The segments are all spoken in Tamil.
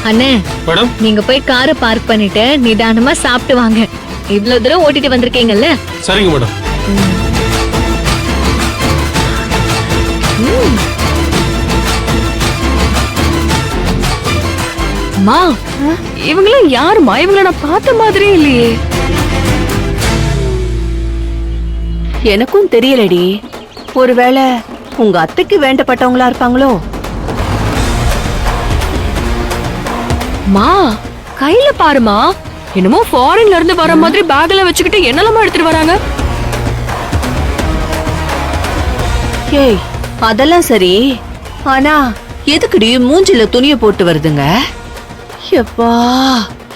அண்ணே, மேடம் நீங்க போய் காரை பார்க் பண்ணிட்டு நிதானமா சாப்பிட்டு வாங்க. இவ்வளவு தூரம் ஓட்டிட்டு வந்திருக்கீங்கல்ல. சரிங்க மேடம். அம்மா, இவங்களும் யாருமா? இவங்கள நான் பார்த்த மாதிரியே இல்லையே. எனக்கும் தெரியலடி. ஒருவேளை உங்க அத்தைக்கு வேண்டப்பட்டவங்களா இருப்பாங்களோ? மா, கையில பாருமா, என்னமோ ஃபாரின்ல இருந்து வர மாதிரி பேக்ல வச்சுக்கிட்டு என்னெல்லாமா எடுத்துட்டு வராங்க. ஏய், அதெல்லாம் சரி. ஆனா எதுக்குடி மூஞ்சில துணிய போட்டு வருதுங்க? எப்பா,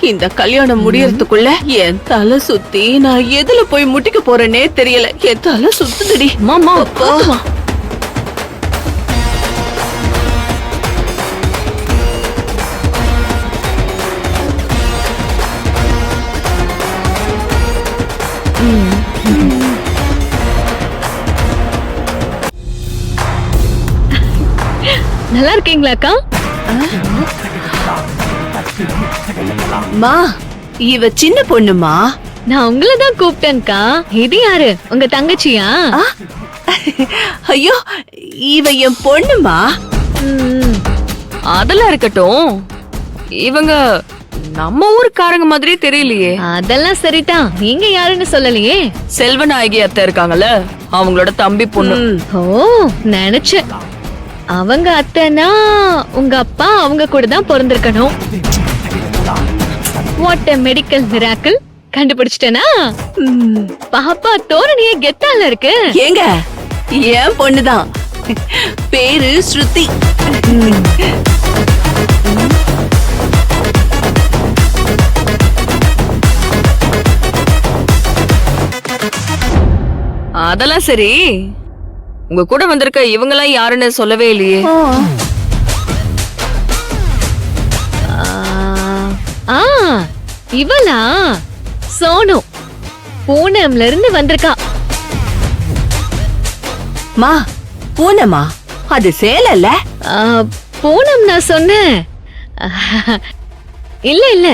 இந்த கல்யாணம் முடியறதுக்குள்ள என் தலை சுத்தி நான் எதுல போய் முட்டிக்க போறேனே தெரியல. என் தலை சுத்துதுடி. மாமா, அப்பா. நல்லா இருக்கீங்களா அக்கா? மா, இவ சின்ன பொண்ணுமா. நான் உங்களை தான் கூப்பிட்டேன்க்கா. இது யாரு? உங்க தங்கச்சியா? ஆ? ஐயோ, இவ என் பொண்ணுமா. ம், அதெல்லாம் இருக்கட்டும். இவங்க நம்ம ஊருக்காரங்க மாதிரி தெரியலையே. அதெல்லாம் சரிதான். நீங்க யாருன்னு சொல்லலையே. செல்வநாயகி அத்தை இருக்காங்கல்ல, அவங்களோட தம்பி பொண்ணு. ம். ஓ, நினைச்சேன். அவங்க அத்தைனா உங்க அப்பா அவங்க கூட தான் பிறந்திருக்கணும். What a medical miracle. கண்டுபிடிச்சிட்டேனா? ம். பாப்பா தோரணியே கெத்தால இருக்கு. ஏங்க, என் பொண்ணுதான். பேரு ஸ்ருதி. அதெல்லாம் சரி, உங்க கூட வந்திருக்க இவங்கெல்லாம் யாருன்னு சொல்லவே இல்லையே. ஆ, இவளா? சோனு பூனம்ல இருந்து வந்திருக்கா. மா, பூனமா? அது சேலல்ல? ஆ, பூனம் நான் சொன்னேன். இல்ல இல்ல,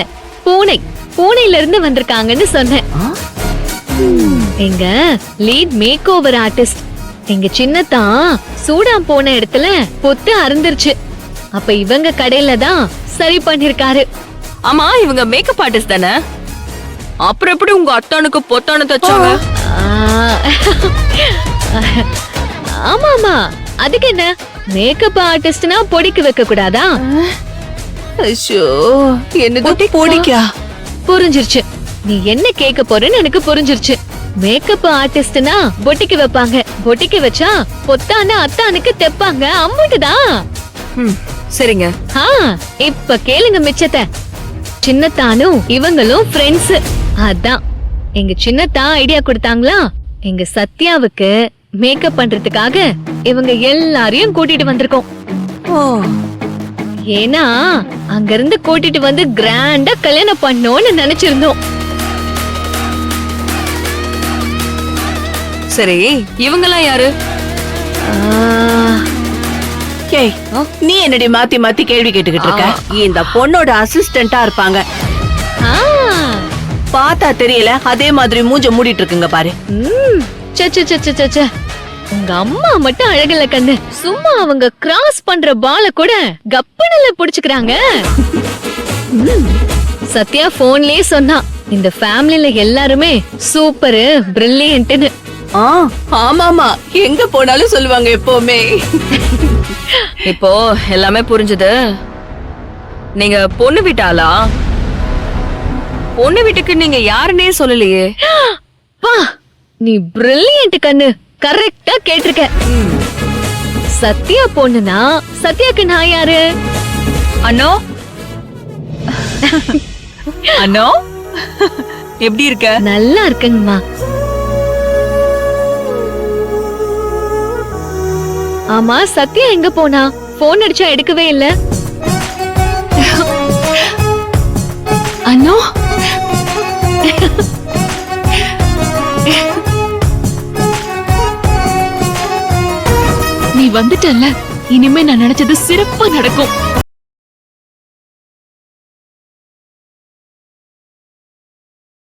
பூனை. பூனையில இருந்து வந்திருக்காங்கன்னு சொன்னேன். எங்க லீட் மேக் ஓவர் ஆர்டிஸ்ட் எங்க சின்னதான் சூடான் போன இடத்துல பொத்து அறுந்துருச்சு. அப்ப இவங்க கடையில தான் சரி பண்ணிருக்காரு. ஆமா, இவங்க மேக்கப் ஆர்டிஸ்ட் தானே? அப்புறம் எப்படி உங்க அத்தானுக்கு பொத்தானு தச்சாங்க? ஆமா ஆமா, அதுக்கு என்ன? மேக்கப் ஆர்டிஸ்ட்னா பொடிக்கு வைக்க கூடாதா? ஐயோ, என்னது பொடிக்கா? புரிஞ்சிருச்சு. நீ என்ன கேட்க போறேன்னு எனக்கு புரிஞ்சிருச்சு. மேக்கப் ஆர்டிஸ்ட்னா பொட்டிக்கு வைப்பாங்க. பொட்டிக்கு வச்சா பொத்தான அத்தானுக்கு தெப்பாங்க. அம்முட்டுதான். சரிங்க. இப்ப கேளுங்க மிச்சத்தை. சின்னத்தானும் இவங்களும் ஃப்ரெண்ட்ஸ். அதான் எங்க சின்னத்தா ஐடியா கொடுத்தாங்களா, எங்க சத்யாவுக்கு மேக்கப் பண்றதுக்காக இவங்க எல்லாரையும் கூட்டிட்டு வந்திருக்கோம். ஓ, ஏன்னா அங்க இருந்து கூட்டிட்டு வந்து கிராண்டா கல்யாணம் பண்ணோம்னு நினைச்சிருந்தோம். சரி, இவங்கெல்லாம் யாரு? ஏய், நீ என்னடி மாத்தி மாத்தி கேள்வி கேட்டுக்கிட்டு இருக்க? இந்த பொண்ணோட அசிஸ்டண்டா இருப்பாங்க. ஆ, பார்த்தா தெரியல, அதே மாதிரி மூஞ்ச மூடிட்டு இருக்குங்க பாரு. ச்சே, ச்சே, ச்சே, ச்சே, ச்சே. உங்க அம்மா மட்டும் அழகில்ல கண்ணு. சும்மா அவங்க கிராஸ் பண்ற பால கூட கப்பனல புடிச்சுக்கிறாங்க. சத்யா போன்லயே சொன்னா, இந்த ஃபேமிலில எல்லாருமே சூப்பர் பிரில்லியன்ட்னு. ஆமாமா, எங்க போனாலும் சொல்லுவாங்க எப்பவுமே. இப்போ எல்லாமே புரிஞ்சது. நீங்க பொண்ணு வீட்டாளா? பொண்ணு வீட்டுக்கு நீங்க யாருன்னே சொல்லலையே. பா, நீ பிரில்லியன்ட் கண்ணு. கரெக்டா கேட்டிருக்க. சத்யா பொண்ணுனா சத்யாக்கு நான் யாரு? அண்ணோ, அண்ணோ, எப்படி இருக்க? நல்லா இருக்கேங்கம்மா. ஆமா, சத்யா எங்க போனா? போன் அடிச்சா எடுக்கவே இல்ல. அண்ணோ, நீ வந்துட்டல்ல, இனிமே நான் நினைச்சது சிறப்பா நடக்கும்.